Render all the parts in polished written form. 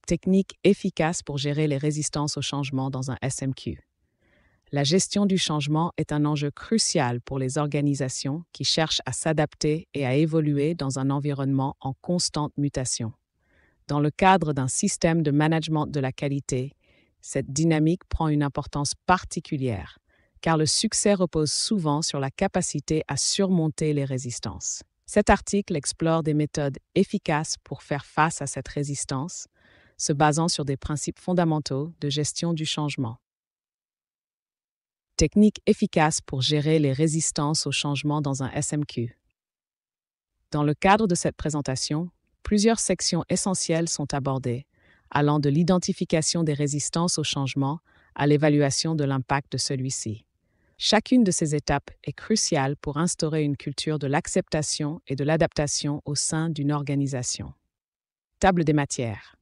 Technique efficace pour gérer les résistances au changement dans un SMQ. La gestion du changement est un enjeu crucial pour les organisations qui cherchent à s'adapter et à évoluer dans un environnement en constante mutation. Dans le cadre d'un système de management de la qualité, cette dynamique prend une importance particulière, car le succès repose souvent sur la capacité à surmonter les résistances. Cet article explore des méthodes efficaces pour faire face à cette résistance, se basant sur des principes fondamentaux de gestion du changement. Technique efficace pour gérer les résistances au changement dans un SMQ. Dans le cadre de cette présentation, plusieurs sections essentielles sont abordées, allant de l'identification des résistances au changement à l'évaluation de l'impact de celui-ci. Chacune de ces étapes est cruciale pour instaurer une culture de l'acceptation et de l'adaptation au sein d'une organisation. Table des matières.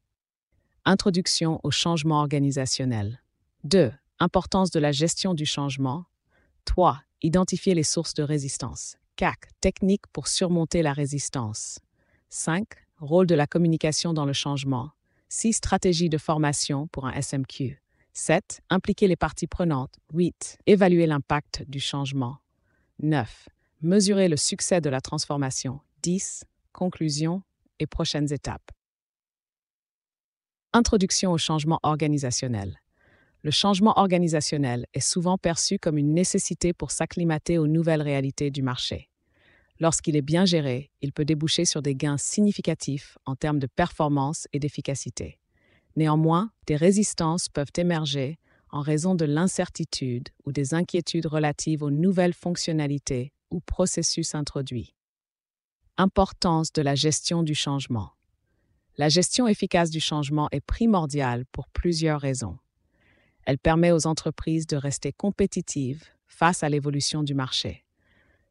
Introduction au changement organisationnel. 2. Importance de la gestion du changement. 3. Identifier les sources de résistance. 4. Techniques pour surmonter la résistance. 5. Rôle de la communication dans le changement. 6. Stratégie de formation pour un SMQ. 7. Impliquer les parties prenantes. 8. Évaluer l'impact du changement. 9. Mesurer le succès de la transformation. 10. Conclusion et prochaines étapes. Introduction au changement organisationnel. Le changement organisationnel est souvent perçu comme une nécessité pour s'acclimater aux nouvelles réalités du marché. Lorsqu'il est bien géré, il peut déboucher sur des gains significatifs en termes de performance et d'efficacité. Néanmoins, des résistances peuvent émerger en raison de l'incertitude ou des inquiétudes relatives aux nouvelles fonctionnalités ou processus introduits. Importance de la gestion du changement. La gestion efficace du changement est primordiale pour plusieurs raisons. Elle permet aux entreprises de rester compétitives face à l'évolution du marché.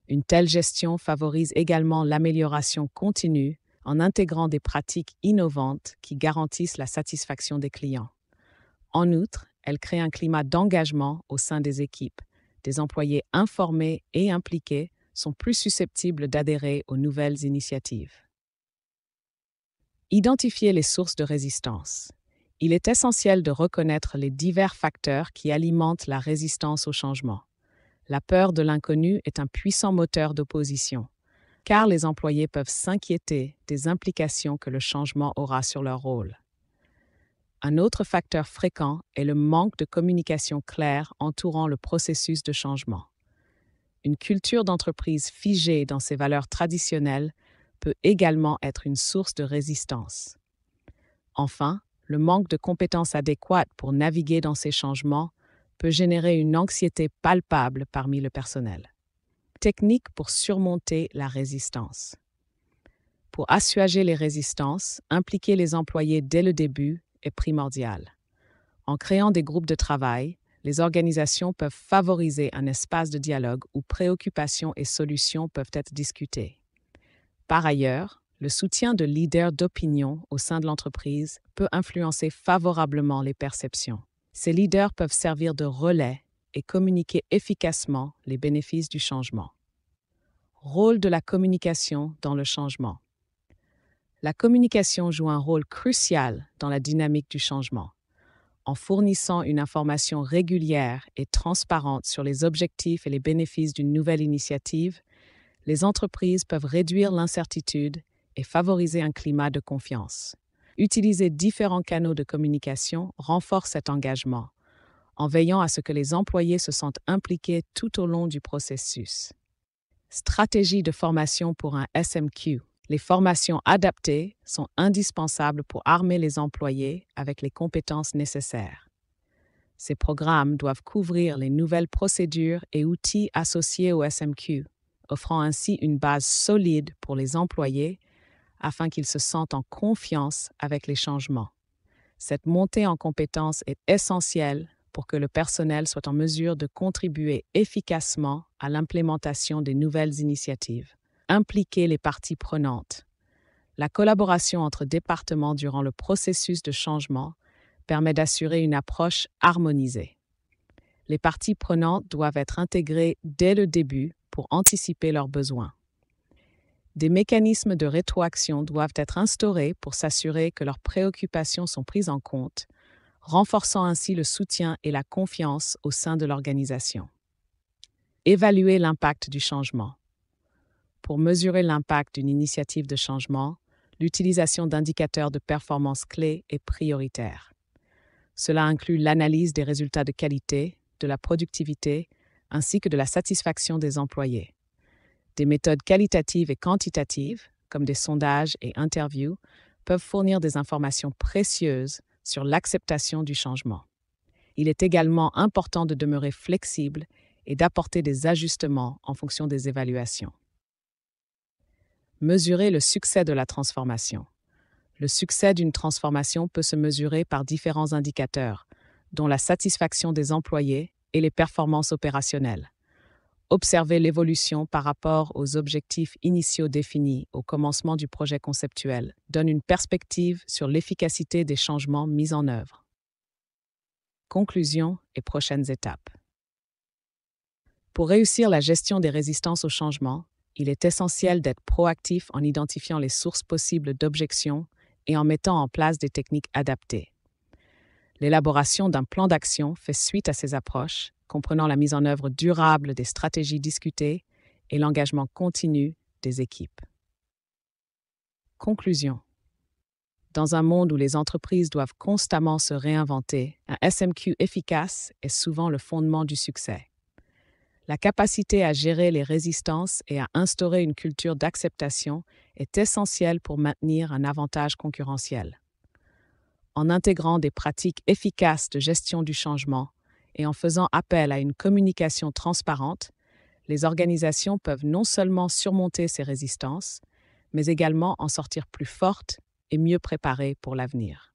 Une telle gestion favorise également l'amélioration continue en intégrant des pratiques innovantes qui garantissent la satisfaction des clients. En outre, elle crée un climat d'engagement au sein des équipes. Des employés informés et impliqués sont plus susceptibles d'adhérer aux nouvelles initiatives. Identifier les sources de résistance. Il est essentiel de reconnaître les divers facteurs qui alimentent la résistance au changement. La peur de l'inconnu est un puissant moteur d'opposition, car les employés peuvent s'inquiéter des implications que le changement aura sur leur rôle. Un autre facteur fréquent est le manque de communication claire entourant le processus de changement. Une culture d'entreprise figée dans ses valeurs traditionnelles peut également être une source de résistance. Enfin, le manque de compétences adéquates pour naviguer dans ces changements peut générer une anxiété palpable parmi le personnel. Technique pour surmonter la résistance. Pour assuager les résistances, impliquer les employés dès le début est primordial. En créant des groupes de travail, les organisations peuvent favoriser un espace de dialogue où préoccupations et solutions peuvent être discutées. Par ailleurs, le soutien de leaders d'opinion au sein de l'entreprise peut influencer favorablement les perceptions. Ces leaders peuvent servir de relais et communiquer efficacement les bénéfices du changement. Rôle de la communication dans le changement. La communication joue un rôle crucial dans la dynamique du changement. En fournissant une information régulière et transparente sur les objectifs et les bénéfices d'une nouvelle initiative, les entreprises peuvent réduire l'incertitude et favoriser un climat de confiance. Utiliser différents canaux de communication renforce cet engagement, en veillant à ce que les employés se sentent impliqués tout au long du processus. Stratégie de formation pour un SMQ. Les formations adaptées sont indispensables pour armer les employés avec les compétences nécessaires. Ces programmes doivent couvrir les nouvelles procédures et outils associés au SMQ, offrant ainsi une base solide pour les employés afin qu'ils se sentent en confiance avec les changements. Cette montée en compétences est essentielle pour que le personnel soit en mesure de contribuer efficacement à l'implémentation des nouvelles initiatives. Impliquer les parties prenantes. La collaboration entre départements durant le processus de changement permet d'assurer une approche harmonisée. Les parties prenantes doivent être intégrées dès le début pour anticiper leurs besoins. Des mécanismes de rétroaction doivent être instaurés pour s'assurer que leurs préoccupations sont prises en compte, renforçant ainsi le soutien et la confiance au sein de l'organisation. Évaluer l'impact du changement. Pour mesurer l'impact d'une initiative de changement, l'utilisation d'indicateurs de performance clés est prioritaire. Cela inclut l'analyse des résultats de qualité, de la productivité, ainsi que de la satisfaction des employés. Des méthodes qualitatives et quantitatives, comme des sondages et interviews, peuvent fournir des informations précieuses sur l'acceptation du changement. Il est également important de demeurer flexible et d'apporter des ajustements en fonction des évaluations. Mesurer le succès de la transformation. Le succès d'une transformation peut se mesurer par différents indicateurs, dont la satisfaction des employés et les performances opérationnelles. Observer l'évolution par rapport aux objectifs initiaux définis au commencement du projet conceptuel donne une perspective sur l'efficacité des changements mis en œuvre. Conclusion et prochaines étapes. Pour réussir la gestion des résistances au changement, il est essentiel d'être proactif en identifiant les sources possibles d'objections et en mettant en place des techniques adaptées. L'élaboration d'un plan d'action fait suite à ces approches, comprenant la mise en œuvre durable des stratégies discutées et l'engagement continu des équipes. Conclusion. Dans un monde où les entreprises doivent constamment se réinventer, un SMQ efficace est souvent le fondement du succès. La capacité à gérer les résistances et à instaurer une culture d'acceptation est essentielle pour maintenir un avantage concurrentiel. En intégrant des pratiques efficaces de gestion du changement et en faisant appel à une communication transparente, les organisations peuvent non seulement surmonter ces résistances, mais également en sortir plus fortes et mieux préparées pour l'avenir.